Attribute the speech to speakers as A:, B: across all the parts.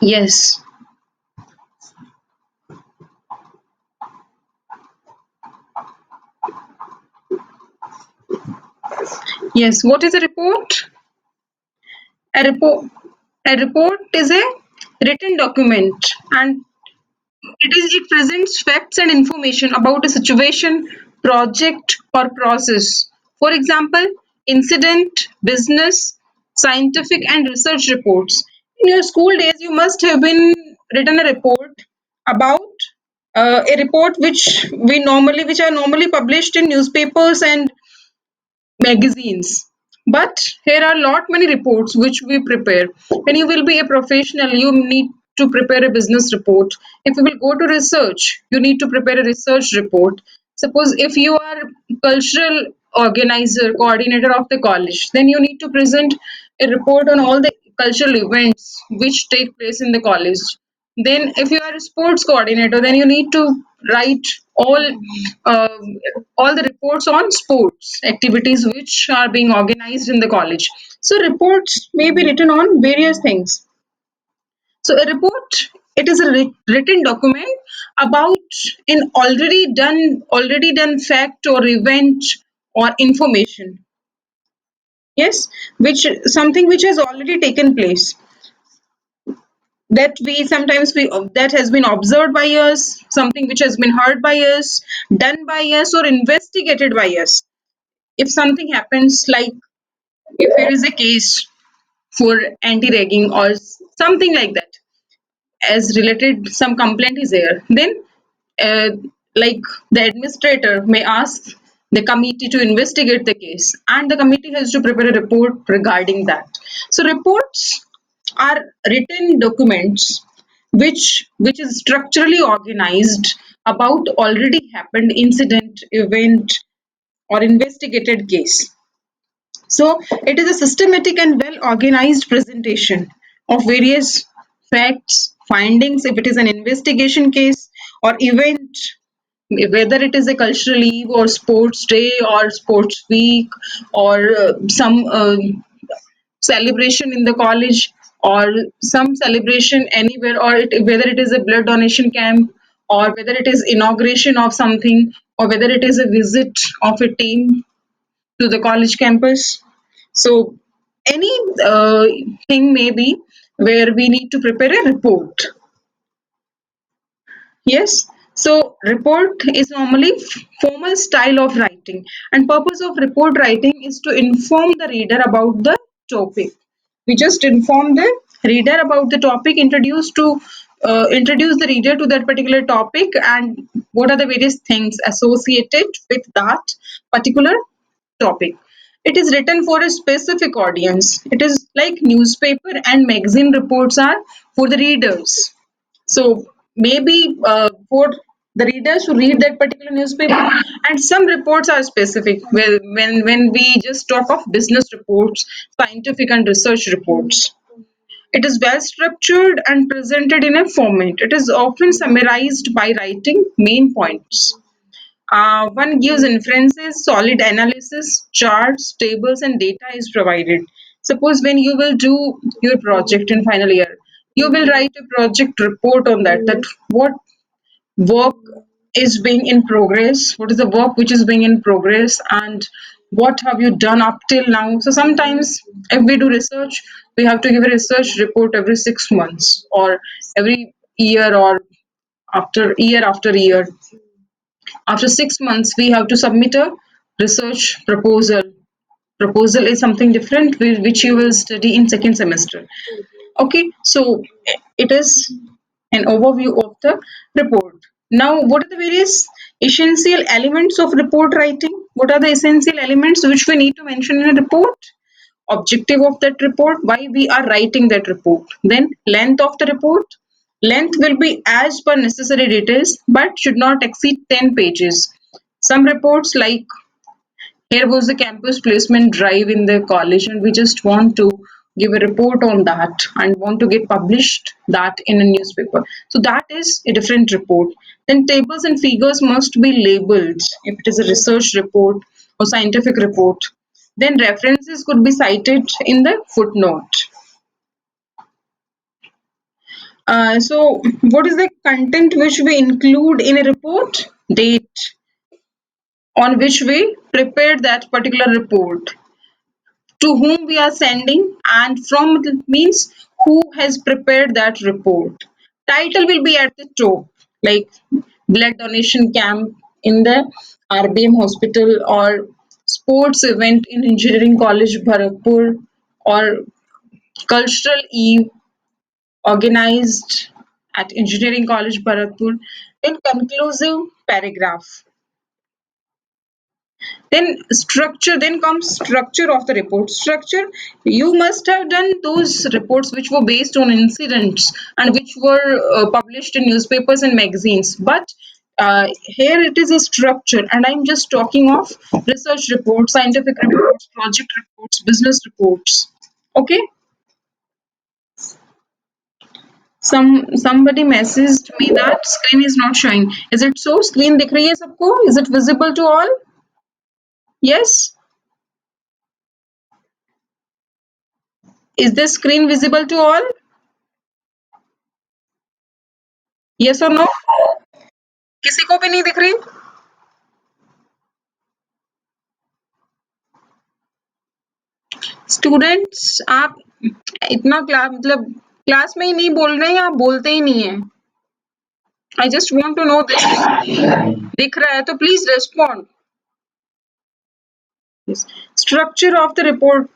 A: Yes. Yes. What is a report? A report. A report is a written document, and it presents facts and information about a situation, project, or process. For example, incident, business, scientific, and research reports. In your school days, you must have been written a report about a report which are normally published in newspapers and magazines. But here are lot many reports which we prepare. When you will be a professional, you need to prepare a business report. If you will go to research, you need to prepare a research report. Suppose if you are cultural organizer, coordinator of the college, then you need to present a report on all the cultural events which take place in the college. Then, if you are a sports coordinator, then you need to write uh, all the reports on sports activities which are being organized in the college. So, reports may be written on various things. So, a report, it is a written document about an already done fact or event or information. Yes, which something which has already taken place, that we sometimes we that has been observed by us, something which has been heard by us, done by us, or investigated by us. If something happens, like if there is a case for anti-ragging or something like that, as related some complaint is there, then uh, like the administrator may ask the committee to investigate the case, and the committee has to prepare a report regarding that. So reports are written documents which is structurally organized about already happened incident, event, or investigated case. So it is a systematic and well organized presentation of various facts, findings, if it is an investigation case or event, whether it is a cultural eve or sports day or sports week or some celebration in the college or some celebration anywhere, or whether it is a blood donation camp, or whether it is inauguration of something, or whether it is a visit of a team to the college campus. So any thing may be where we need to prepare a report. Yes. So report is normally formal style of writing, and purpose of report writing is to inform the reader about the topic. We just inform the reader about the topic, introduce the reader to that particular topic, and what are the various things associated with that particular topic. It is written for a specific audience. It is like newspaper and magazine reports are for the readers. So maybe for the readers who read that particular newspaper, and some reports are specific. Well, when we just talk of business reports, scientific and research reports, it is well structured and presented in a format. It is often summarized by writing main points. One gives inferences, solid analysis, charts, tables, and data is provided. Suppose when you will do your project in final year, you will write a project report on that. That what work is being in progress, what is the work which is being in progress, and what have you done up till now. So sometimes if we do research, we have to give a research report every 6 months or every year, or after year. After 6 months, we have to submit a research proposal. Proposal is something different which you will study in second semester. Okay, so it is an overview of the report. Now, what are the various essential elements of report writing? What are the essential elements which we need to mention in a report? Objective of that report, why we are writing that report. Then length of the report. Length will be as per necessary details but should not exceed 10 pages. Some reports, like here was the campus placement drive in the college, and we just want to give a report on that and want to get published that in a newspaper. So that is a different report. Then tables and figures must be labeled if it is a research report or scientific report. Then references could be cited in the footnote. So, what is the content which we include in a report? Date on which we prepared that particular report, to whom we are sending, and from means who has prepared that report. Title will be at the top, like blood donation camp in the RBM hospital, or sports event in engineering college Bharatpur, or cultural eve organized at engineering college Bharatpur. Then conclusive paragraph. Then comes structure of the report. Structure, you must have done those reports which were based on incidents and which were published in newspapers and magazines. But here it is a structure, and I'm just talking of research reports, scientific reports, project reports, business reports. Okay. Somebody messaged me that screen is not showing. Is it so? Screen दिख रही है सबको? Is it visible to all? Yes. Is the screen visible to all? Yes or no? किसी को भी नहीं दिख रही? स्टूडेंट्स आप इतना क्लास मतलब क्लास में ही नहीं बोल रहे हैं, आप बोलते ही नहीं है. I just want to know this. दिख रहा है तो please respond. Structure of the report.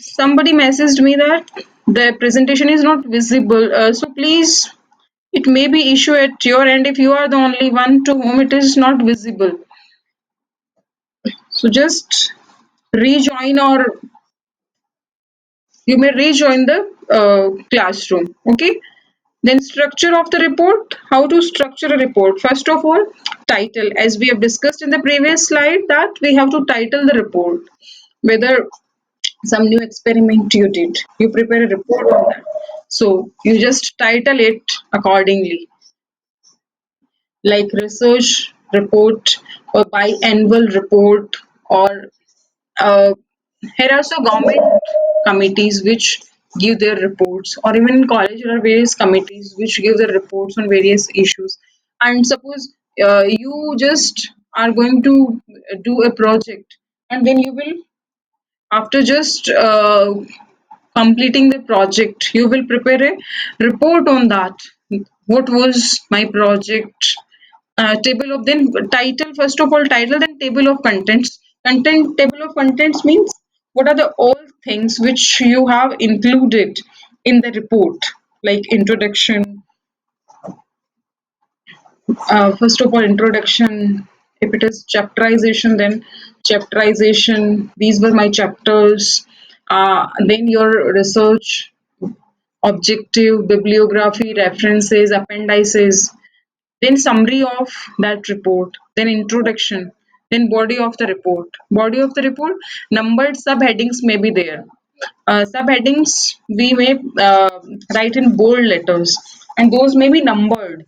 A: Somebody messaged me that the presentation is not visible. So please, it may be issue at your end if you are the only one to whom it is not visible. So just rejoin, or you may rejoin the classroom. Okay. Then structure of the report. How to structure a report? First of all, title. As we have discussed in the previous slide, that we have to title the report. Whether some new experiment you did, you prepare a report on that. So you just title it accordingly, like research report or biannual report, or uh, here are also government committees which give their reports, or even in college there are various committees which give their reports on various issues. And suppose you just are going to do a project, and then you will, after just completing the project, you will prepare a report on that. What was my project? Table of, then title, first of all title, then table of contents. Content, table of contents means what are the all things which you have included in the report, like introduction. First of all, introduction. If it is chapterization, then chapterization. These were my chapters. Then your research objective, bibliography, references, appendices, then summary of that report, then introduction, then body of the report. Body of the report, numbered subheadings may be there. Subheadings we may write in bold letters, and those may be numbered,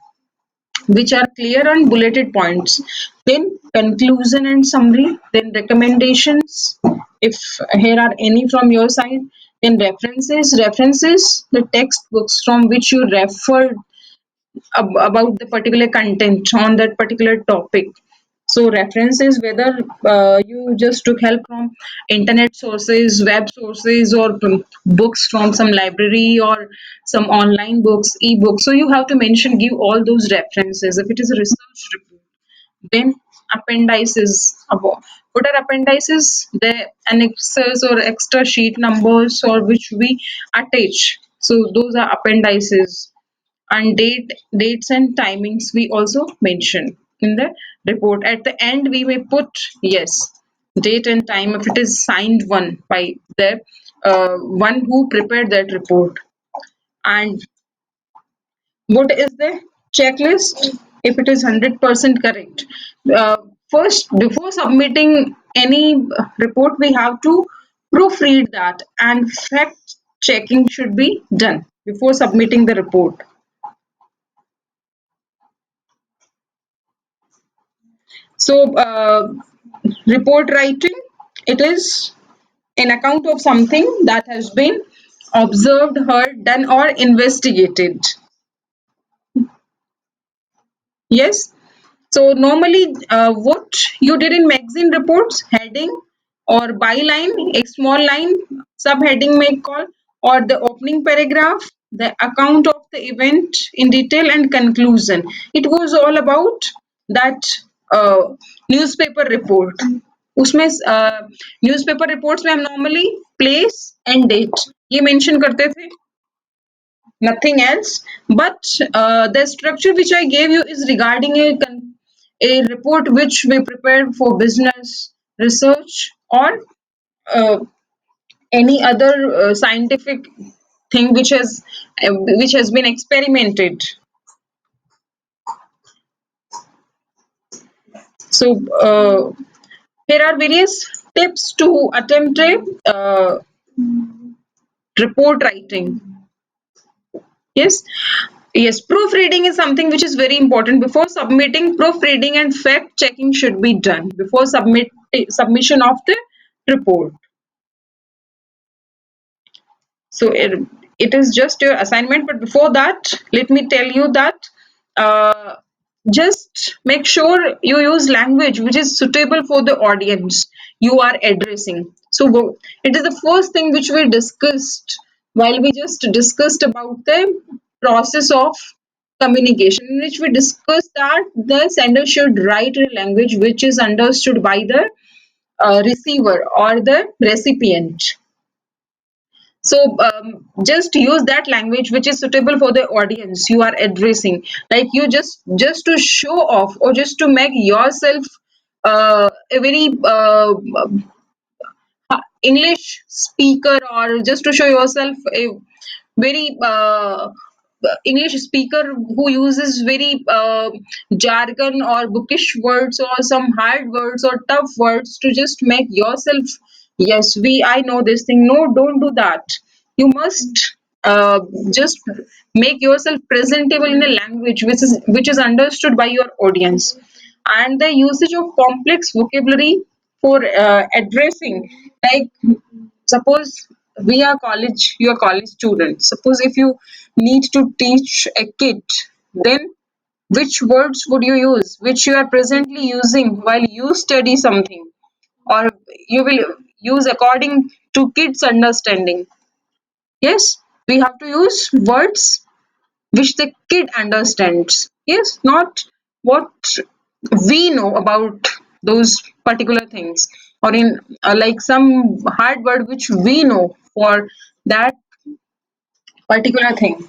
A: which are clear and bulleted points. Then conclusion and summary, then recommendations, if here are any from your side. Then references, the textbooks from which you referred about the particular content on that particular topic. So references, whether you just took help from internet sources, web sources, or from books from some library, or some online books, e-books. So you have to mention, give all those references if it is a research report. Then appendices. What are appendices? The annexes or extra sheet numbers, or which we attach. So those are appendices. And dates and timings we also mention in the report. At the end we may put, yes, date and time if it is signed one by the one who prepared that report. And what is the checklist? If it is 100% correct, uh, first, before submitting any report, we have to proofread that, and fact checking should be done before submitting the report. So, report writing, it is an account of something that has been observed, heard, done, or investigated. Yes. So normally, what you did in magazine reports, heading or byline, a small line, subheading may call, or the opening paragraph, the account of the event in detail and conclusion. It was all about that uh, newspaper report. उसमें newspaper reports में हम normally place and date ये mention करते थे, nothing else. But the structure which I gave you is regarding a report which we prepared for business research or uh, any other scientific thing which has been experimented. So here are various tips to attempt a report writing. Yes. Yes, proofreading is something which is very important. Before submitting, proofreading and fact checking should be done before submission of the report. So it is just your assignment, but before that, let me tell you that uh, just make sure you use language which is suitable for the audience you are addressing. So it is the first thing which we discussed while we just discussed about the process of communication, in which we discussed that the sender should write a language which is understood by the receiver or the recipient. So just use that language which is suitable for the audience you are addressing. Like you just to show off or just to make yourself a very English speaker, or just to show yourself a very English speaker who uses very jargon or bookish words or some hard words or tough words to just make yourself, yes, I know this thing. No, don't do that. You must just make yourself presentable in a language which is understood by your audience, and the usage of complex vocabulary for addressing, like suppose we are college you are college student. Suppose if you need to teach a kid, then which words would you use which you are presently using while you study something, or you will use according to kids understanding. Yes, we have to use words which the kid understands. Yes, not what we know about those particular things, or in like some hard word which we know for that particular thing.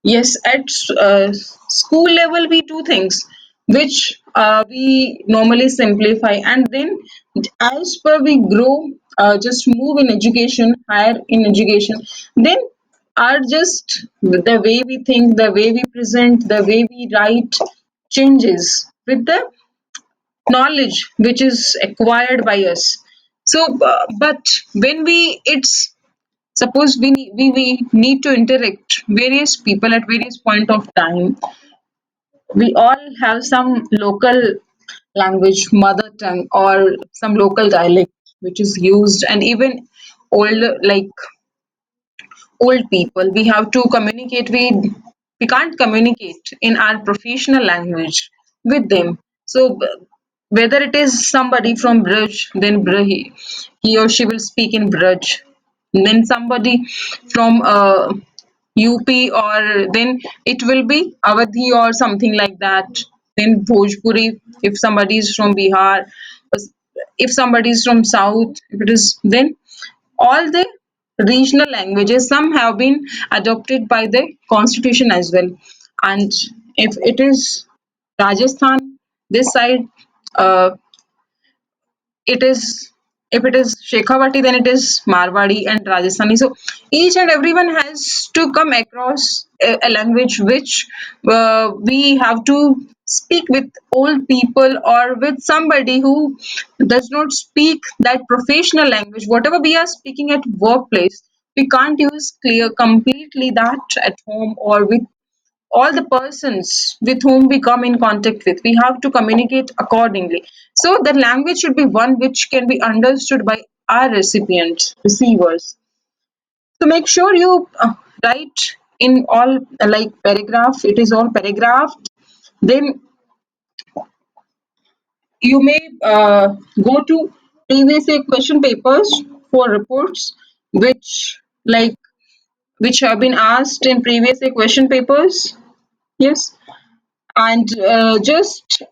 A: Yes, at school level, we do things which we normally simplify, and then as per we grow, just move in education, higher in education, then are just the way we think, the way we present, the way we write changes with the knowledge which is acquired by us. So, but when it's suppose we need to interact various people at various point of time. We all have some local language, mother tongue, or some local dialect which is used, and even older, like old people, we have to communicate. We can't communicate in our professional language with them. So whether it is somebody from Braj, then he or she will speak in Braj. Then somebody from UP, or then it will be Awadhi or something like that. Then Bhojpuri if somebody is from Bihar, if somebody is from South, if it is, then all the regional languages, some have been adopted by the constitution as well. And if it is Rajasthan, this side, uh, it is, if it is Shekhawati, then it is Marwadi and Rajasthani. So each and everyone has to come across a language which we have to speak with old people or with somebody who does not speak that professional language. Whatever we are speaking at workplace, we can't use clear completely that at home or with all the persons with whom we come in contact with. We have to communicate accordingly. So the language should be one which can be understood by our recipients, receivers. So make sure you write in all like paragraph. It is all paragraphed. Then you may go to previous year question papers for reports which like which have been asked in previous year question papers. Yes, and just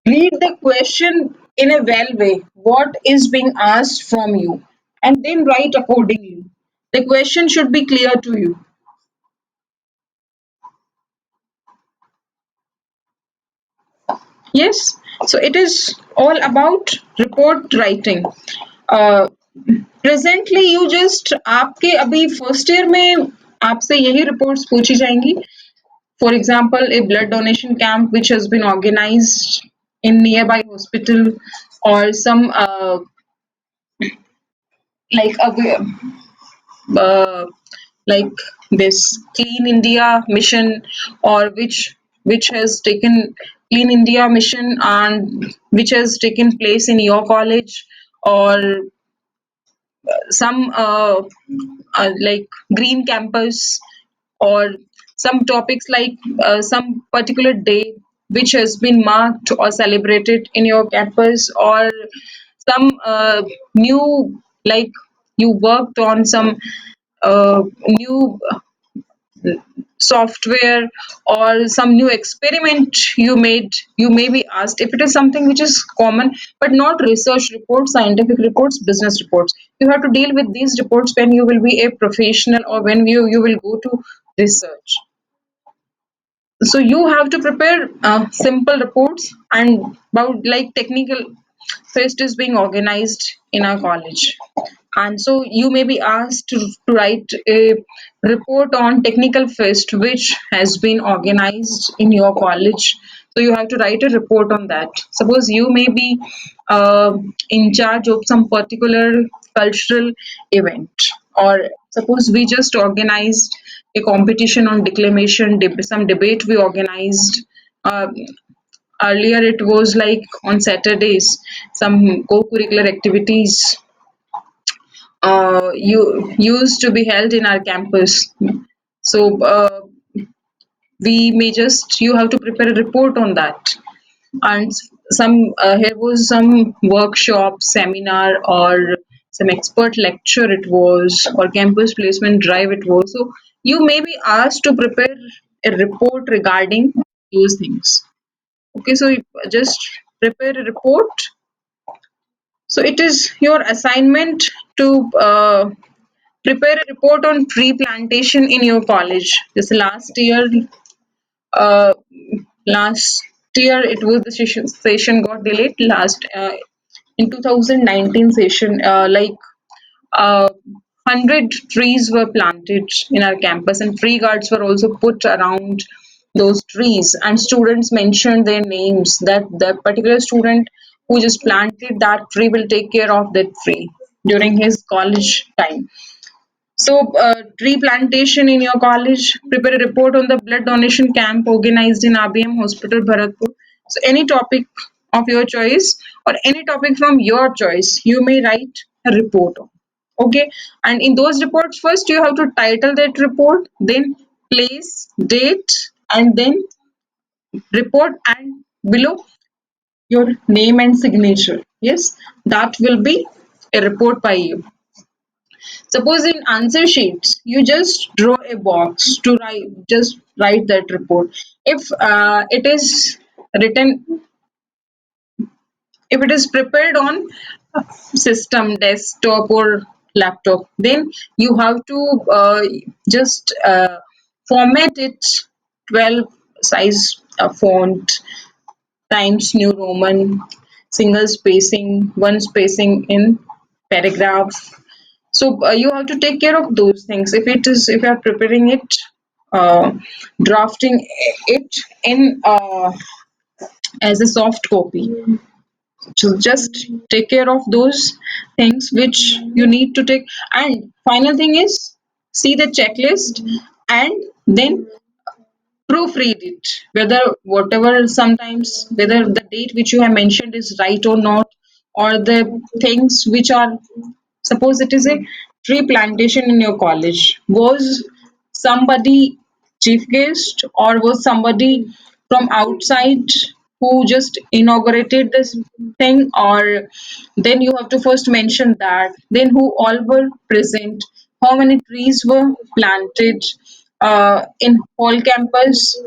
A: read the question in a well way. What is being asked from you, and then write accordingly. The question should be clear to you. Yes, so it is all about report writing. Uh, presently you just आपके अभी first year में आपसे यही reports पूछी जाएंगी. For example a blood donation camp which has been organised in nearby hospital or some like a uh, like this clean India mission, or which has taken clean India mission and which has taken place in your college, or some like green campus, or some topics like some particular day which has been marked or celebrated in your campus, or some new like you worked on some new software or some new experiment you made. You may be asked if it is something which is common, but not research reports, scientific reports, business reports. You have to deal with these reports when you will be a professional, or when you will go to research. So you have to prepare simple reports. And about like technical fest is being organized in our college, and so you may be asked to write a report on technical fest which has been organized in your college. So you have to write a report on that. Suppose you may be in charge of some particular cultural event, or suppose we just organized a competition on declamation, some debate we organized. uh, Earlier it was like on Saturdays, some co-curricular activities you used to be held in our campus. So we may just you have to prepare a report on that. And some here was some workshop, seminar, or some expert lecture it was, or campus placement drive it was. So you may be asked to prepare a report regarding those things. Okay, so you just prepare a report. So it is your assignment to prepare a report on tree plantation in your college. This uh, last year it was the session got delayed last in 2019 session. Like 100 trees were planted in our campus, and tree guards were also put around those trees, and students mentioned their names, that the particular student who just planted that tree will take care of that tree during his college time. So, tree plantation in your college, prepare a report on the blood donation camp organized in RBM Hospital, Bharatpur. So, any topic of your choice, or any topic from your choice, you may write a report on. Okay, and in those reports, first you have to title that report, then place, date, and then report, and below your name and signature. Yes, that will be a report by you. Suppose in answer sheets, you just draw a box to write that report. If it is written, if it is prepared on system, desktop, or laptop, then you have to just format it 12 size font times New Roman, single spacing, one spacing in paragraph. So you have to take care of those things. If you are preparing it, uh, drafting it in as a soft copy. So just take care of those things which you need to take. And final thing is, see the checklist, and then proofread it, whether whatever sometimes whether the date which you have mentioned is right or not, or the things which are, suppose it is a tree plantation in your college? Was somebody chief guest, or was somebody from outside who just inaugurated this thing? Or then you have to first mention that, then who all were present, how many trees were planted in whole campus.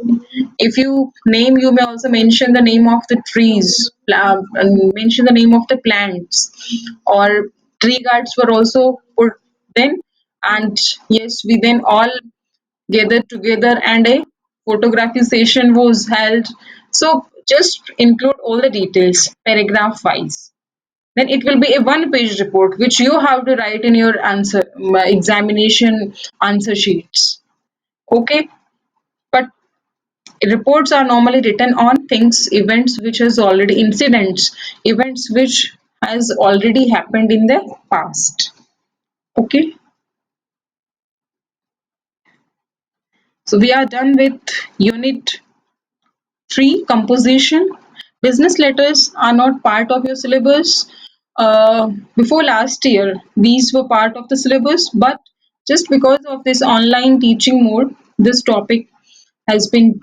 A: If you name, you may also mention the name of the trees, and mention the name of the plants, or tree guards were also put then. And yes, we then all gathered together and a photography session was held. So just include all the details, paragraph wise. Then it will be a one-page report which you have to write in your answer examination answer sheets. Okay, but reports are normally written on things, events which has already incidents, events which has already happened in the past. Okay, so we are done with unit 3 composition. Business letters are not part of your syllabus. Before last year, these were part of the syllabus, but just because of this online teaching mode, this topic has been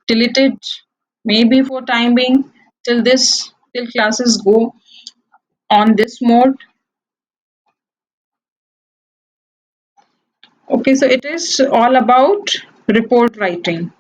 A: deleted, maybe for time being, till classes go on this mode. Okay, so it is all about report writing.